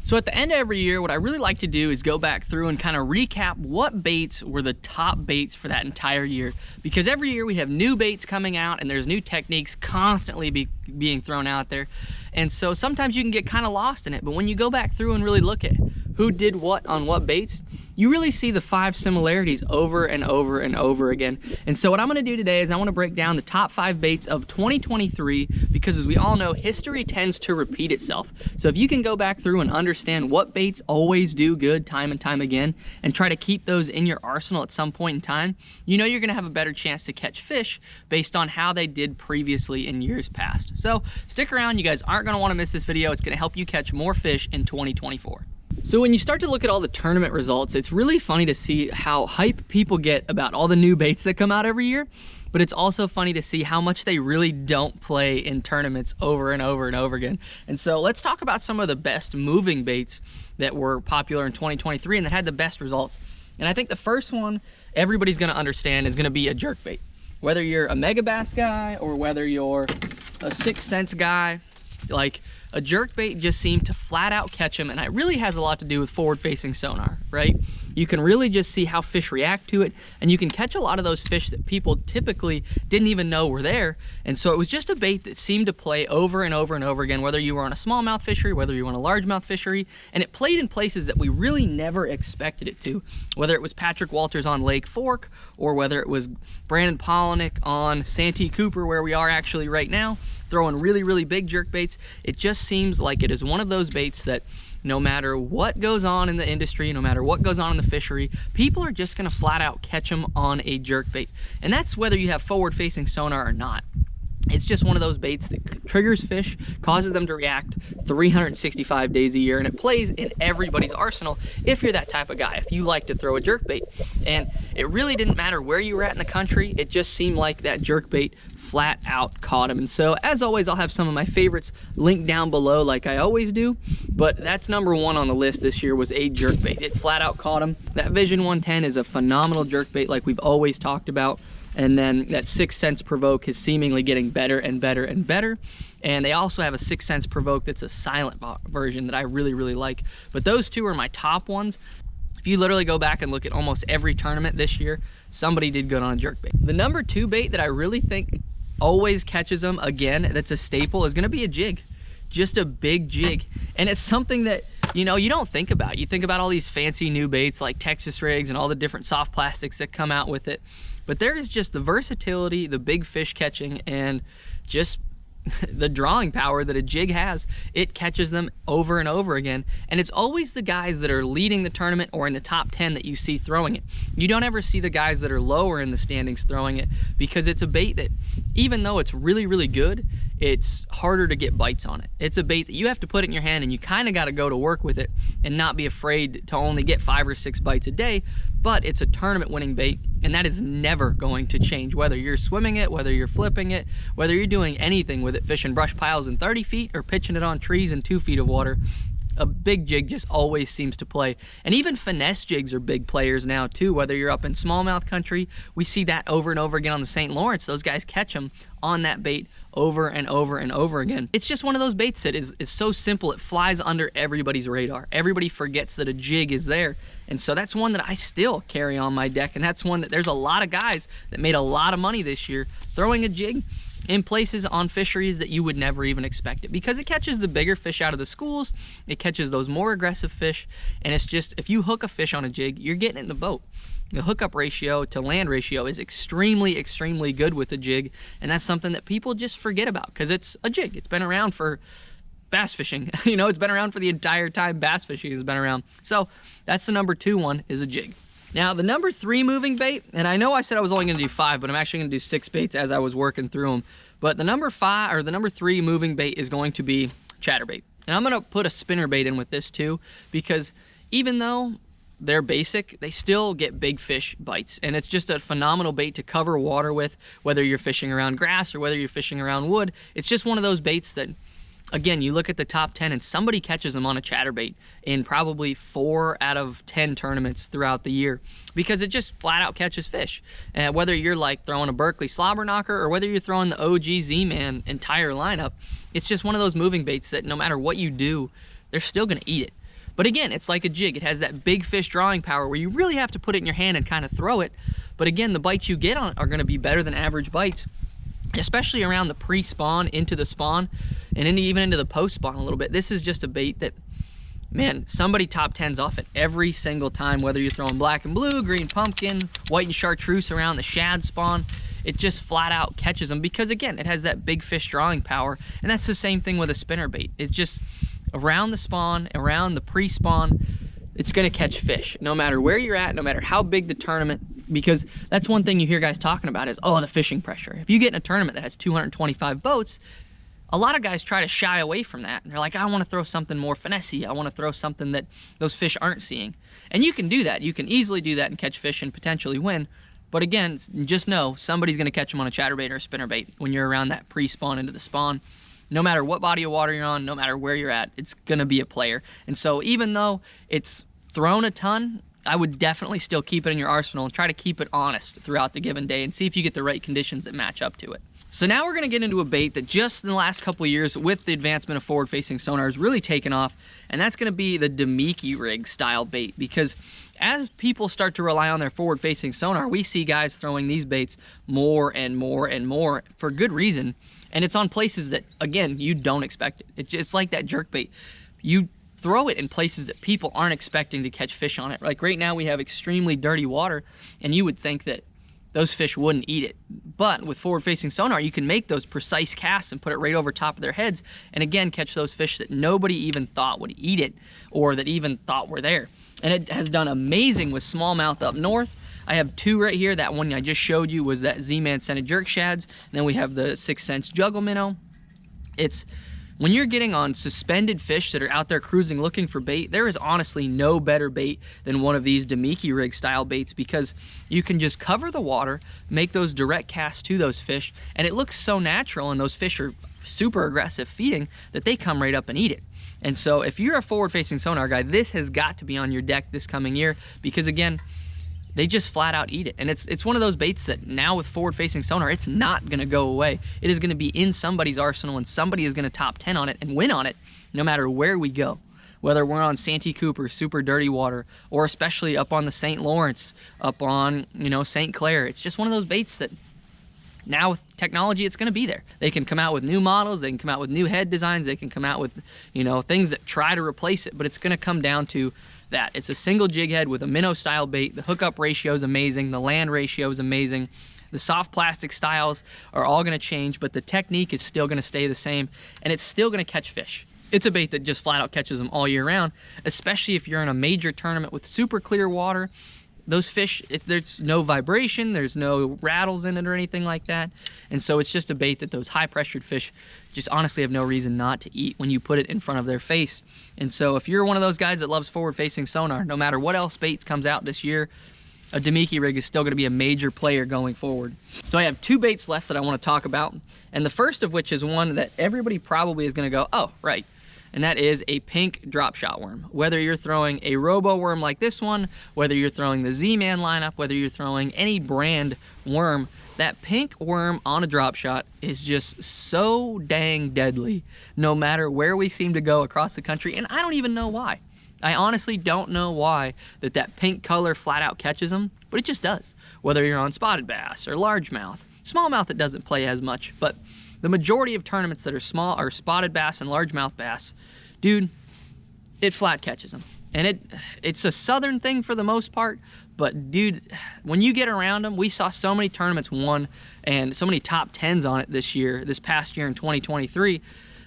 So at the end of every year, what I really like to do is go back through and kind of recap what baits were the top baits for that entire year. Because every year we have new baits coming out and there's new techniques constantly being thrown out there. And so sometimes you can get kind of lost in it, but when you go back through and really look at who did what on what baits, you really see the 5 similarities over and over and over again. And so what I'm gonna do today is I wanna break down the top 5 baits of 2023, because as we all know, history tends to repeat itself. So if you can go back through and understand what baits always do good time and time again, and try to keep those in your arsenal at some point in time, you know you're gonna have a better chance to catch fish based on how they did previously in years past. So stick around, you guys aren't gonna wanna miss this video. It's gonna help you catch more fish in 2024. So when you start to look at all the tournament results, it's really funny to see how hype people get about all the new baits that come out every year, but it's also funny to see how much they really don't play in tournaments over and over and over again. And so let's talk about some of the best moving baits that were popular in 2023 and that had the best results. And I think the first one everybody's gonna understand is gonna be a jerkbait. Whether you're a mega bass guy or whether you're a 6 cents guy, like, a jerkbait just seemed to flat out catch them, and it really has a lot to do with forward-facing sonar, right? You can really just see how fish react to it, and you can catch a lot of those fish that people typically didn't even know were there. And so it was just a bait that seemed to play over and over and over again, whether you were on a smallmouth fishery, whether you were on a largemouth fishery, and it played in places that we really never expected it to. Whether it was Patrick Walters on Lake Fork, or whether it was Brandon Polinick on Santee Cooper, where we are actually right now, throwing really, really big jerk baits. It just seems like it is one of those baits that no matter what goes on in the industry, no matter what goes on in the fishery, people are just gonna flat out catch them on a jerk bait. And that's whether you have forward-facing sonar or not. It's just one of those baits that triggers fish, causes them to react 365 days a year, and it plays in everybody's arsenal if you're that type of guy, if you like to throw a jerkbait. And it really didn't matter where you were at in the country, it just seemed like that jerkbait flat out caught him. And so as always, I'll have some of my favorites linked down below like I always do, but that's number 1 on the list this year was a jerkbait. It flat out caught him. That Vision 110 is a phenomenal jerkbait like we've always talked about. And then that 6 cents provoke is seemingly getting better and better and better. And they also have a 6 cents provoke that's a silent version that I really, really like. But those 2 are my top ones. If you literally go back and look at almost every tournament this year, somebody did good on a jerkbait. The number 2 bait that I really think always catches them, again, that's a staple, is gonna be a jig. Just a big jig. And it's something that, you know, you don't think about. You think about all these fancy new baits like Texas rigs and all the different soft plastics that come out with it. But there is just the versatility, the big fish catching, and just the drawing power that a jig has. It catches them over and over again. And it's always the guys that are leading the tournament or in the top 10 that you see throwing it. You don't ever see the guys that are lower in the standings throwing it, because it's a bait that, even though it's really, really good, it's harder to get bites on it. It's a bait that you have to put it in your hand and you kind of got to go to work with it and not be afraid to only get 5 or 6 bites a day. But it's a tournament winning bait, and that is never going to change, whether you're swimming it, whether you're flipping it, whether you're doing anything with it, fishing brush piles in 30 feet or pitching it on trees in 2 feet of water. A big jig just always seems to play. And even finesse jigs are big players now too, whether you're up in smallmouth country. We see that over and over again on the St. Lawrence. Those guys catch them on that bait over and over and over again. It's just one of those baits that is so simple, it flies under everybody's radar. Everybody forgets that a jig is there. And so that's one that I still carry on my deck, and that's one that there's a lot of guys that made a lot of money this year throwing a jig in places on fisheries that you would never even expect it, because it catches the bigger fish out of the schools, it catches those more aggressive fish, and it's just, if you hook a fish on a jig, you're getting it in the boat. The hookup ratio to land ratio is extremely, extremely good with a jig, and that's something that people just forget about because it's a jig. It's been around for bass fishing. You know, it's been around for the entire time bass fishing has been around. So that's the number 2 one, is a jig. Now the number 3 moving bait, and I know I said I was only gonna do 5, but I'm actually gonna do 6 baits as I was working through them. But the number 3 moving bait is going to be chatterbait. And I'm gonna put a spinner bait in with this too, because even though they're basic, they still get big fish bites, and it's just a phenomenal bait to cover water with, whether you're fishing around grass or whether you're fishing around wood. It's just one of those baits that, again, you look at the top 10 and somebody catches them on a chatterbait in probably 4 out of 10 tournaments throughout the year, because it just flat out catches fish. And whether you're like throwing a Berkeley slobber knocker or whether you're throwing the OG Z-Man entire lineup, it's just one of those moving baits that no matter what you do, they're still gonna eat it. But again, it's like a jig. It has that big fish drawing power where you really have to put it in your hand and kind of throw it. But again, the bites you get on are going to be better than average bites, especially around the pre-spawn, into the spawn, and even into the post-spawn a little bit. This is just a bait that, man, somebody top 10s off it every single time, whether you're throwing black and blue, green pumpkin, white and chartreuse around the shad spawn. It just flat out catches them because, again, it has that big fish drawing power. And that's the same thing with a spinnerbait. It's just around the spawn, around the pre-spawn, it's going to catch fish no matter where you're at, no matter how big the tournament. Because that's one thing you hear guys talking about is, oh, the fishing pressure. If you get in a tournament that has 225 boats, a lot of guys try to shy away from that. And they're like, I want to throw something more finesse-y. I want to throw something that those fish aren't seeing. And you can do that. You can easily do that and catch fish and potentially win. But again, just know somebody's going to catch them on a chatterbait or a spinnerbait when you're around that pre-spawn into the spawn. No matter what body of water you're on, no matter where you're at, it's going to be a player. And so even though it's thrown a ton, I would definitely still keep it in your arsenal and try to keep it honest throughout the given day and see if you get the right conditions that match up to it. So now we're going to get into a bait that just in the last couple of years with the advancement of forward-facing sonar has really taken off, and that's going to be the Demiki rig style bait. Because as people start to rely on their forward-facing sonar, we see guys throwing these baits more and more and more for good reason, and it's on places that, again, you don't expect it. It's like that jerkbait. You throw it in places that people aren't expecting to catch fish on it. Like right now we have extremely dirty water, and you would think that those fish wouldn't eat it. But with forward-facing sonar, you can make those precise casts and put it right over top of their heads, and again, catch those fish that nobody even thought would eat it, or that even thought were there. And it has done amazing with smallmouth up north. I have two right here. That one I just showed you was that Z-Man scented jerk shads. And then we have the 6th Sense juggle minnow. It's when you're getting on suspended fish that are out there cruising looking for bait, there is honestly no better bait than one of these Demiki rig style baits, because you can just cover the water, make those direct casts to those fish, and it looks so natural, and those fish are super aggressive feeding that they come right up and eat it. And so if you're a forward-facing sonar guy, this has got to be on your deck this coming year, because again, they just flat out eat it. And it's one of those baits that now with forward-facing sonar, it's not gonna go away. It is gonna be in somebody's arsenal, and somebody is gonna top 10 on it and win on it no matter where we go. Whether we're on Santee Cooper, super dirty water, or especially up on the St. Lawrence, up on, you know, St. Clair. It's just one of those baits that now with technology, it's gonna be there. They can come out with new models, they can come out with new head designs, they can come out with, you know, things that try to replace it, but it's gonna come down to that. It's a single jig head with a minnow style bait. The hookup ratio is amazing. The land ratio is amazing. The soft plastic styles are all going to change, but the technique is still going to stay the same, and it's still going to catch fish. It's a bait that just flat out catches them all year round, especially if you're in a major tournament with super clear water. Those fish, there's no vibration, there's no rattles in it or anything like that. And so it's just a bait that those high pressured fish just honestly have no reason not to eat when you put it in front of their face. And so if you're one of those guys that loves forward facing sonar, no matter what else baits comes out this year, a Demiki rig is still going to be a major player going forward. So I have two baits left that I want to talk about. And the first of which is one that everybody probably is going to go, oh, right. And that is a pink drop shot worm. Whether you're throwing a robo worm like this one, whether you're throwing the Z-Man lineup, whether you're throwing any brand worm, that pink worm on a drop shot is just so dang deadly, no matter where we seem to go across the country. And I don't even know why. I honestly don't know why that pink color flat out catches them, but it just does. Whether you're on spotted bass or largemouth. Smallmouth it doesn't play as much, but the majority of tournaments that are small are spotted bass and largemouth bass, dude, it flat catches them. And it's a southern thing for the most part, but dude, when you get around them, we saw so many tournaments won and so many top 10s on it this past year in 2023,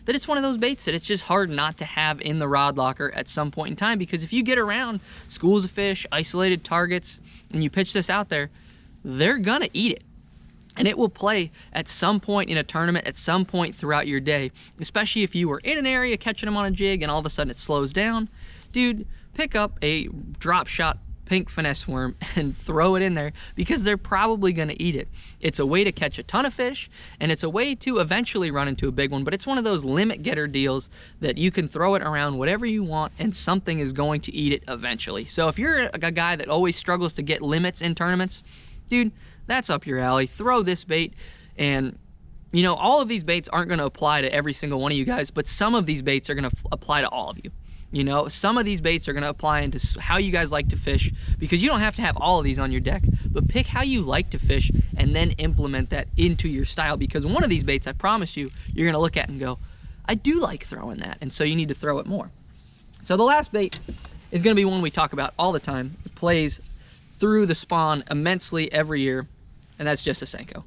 that it's one of those baits that it's just hard not to have in the rod locker at some point in time, because if you get around schools of fish, isolated targets, and you pitch this out there, they're gonna eat it. And it will play at some point in a tournament, at some point throughout your day, especially if you were in an area catching them on a jig and all of a sudden it slows down. Dude, pick up a drop shot pink finesse worm and throw it in there, because they're probably gonna eat it. It's a way to catch a ton of fish, and it's a way to eventually run into a big one, but it's one of those limit getter deals that you can throw it around whatever you want and something is going to eat it eventually. So if you're a guy that always struggles to get limits in tournaments, dude, that's up your alley. Throw this bait, and you know, all of these baits aren't going to apply to every single one of you guys, but some of these baits are going to apply to all of you. You know, some of these baits are going to apply into how you guys like to fish, because you don't have to have all of these on your deck, but pick how you like to fish and then implement that into your style, because one of these baits, I promise you, you're going to look at and go, I do like throwing that, and so you need to throw it more. So the last bait is going to be one we talk about all the time. It plays through the spawn immensely every year, and that's just a Senko.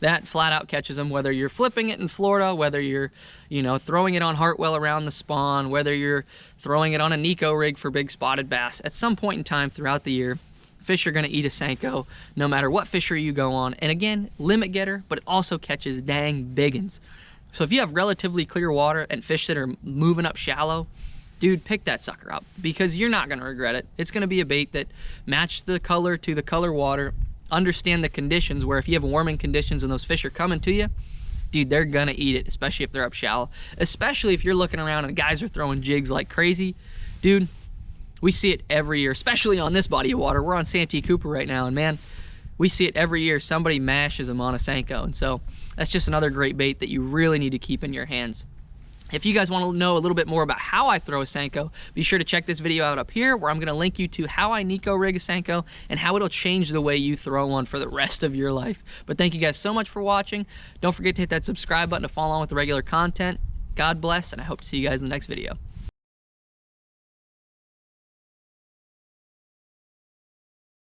That flat out catches them, whether you're flipping it in Florida, whether you're, you know, throwing it on Hartwell around the spawn, whether you're throwing it on a Nico rig for big spotted bass. At some point in time throughout the year, fish are going to eat a Senko no matter what fishery you go on. And again, limit getter, but it also catches dang biggins. So if you have relatively clear water and fish that are moving up shallow, dude, pick that sucker up, because you're not going to regret it. It's going to be a bait that matched the color to the color water. Understand the conditions, where if you have warming conditions and those fish are coming to you, dude, they're gonna eat it, especially if they're up shallow. Especially if you're looking around and guys are throwing jigs like crazy. Dude, we see it every year, especially on this body of water. We're on Santee Cooper right now, and man, we see it every year. Somebody mashes them on a Senko, and so that's just another great bait that you really need to keep in your hands. If you guys want to know a little bit more about how I throw a Senko, be sure to check this video out up here, where I'm going to link you to how I Nico rig a Senko and how it'll change the way you throw one for the rest of your life. But thank you guys so much for watching. Don't forget to hit that subscribe button to follow on with the regular content. God bless, and I hope to see you guys in the next video.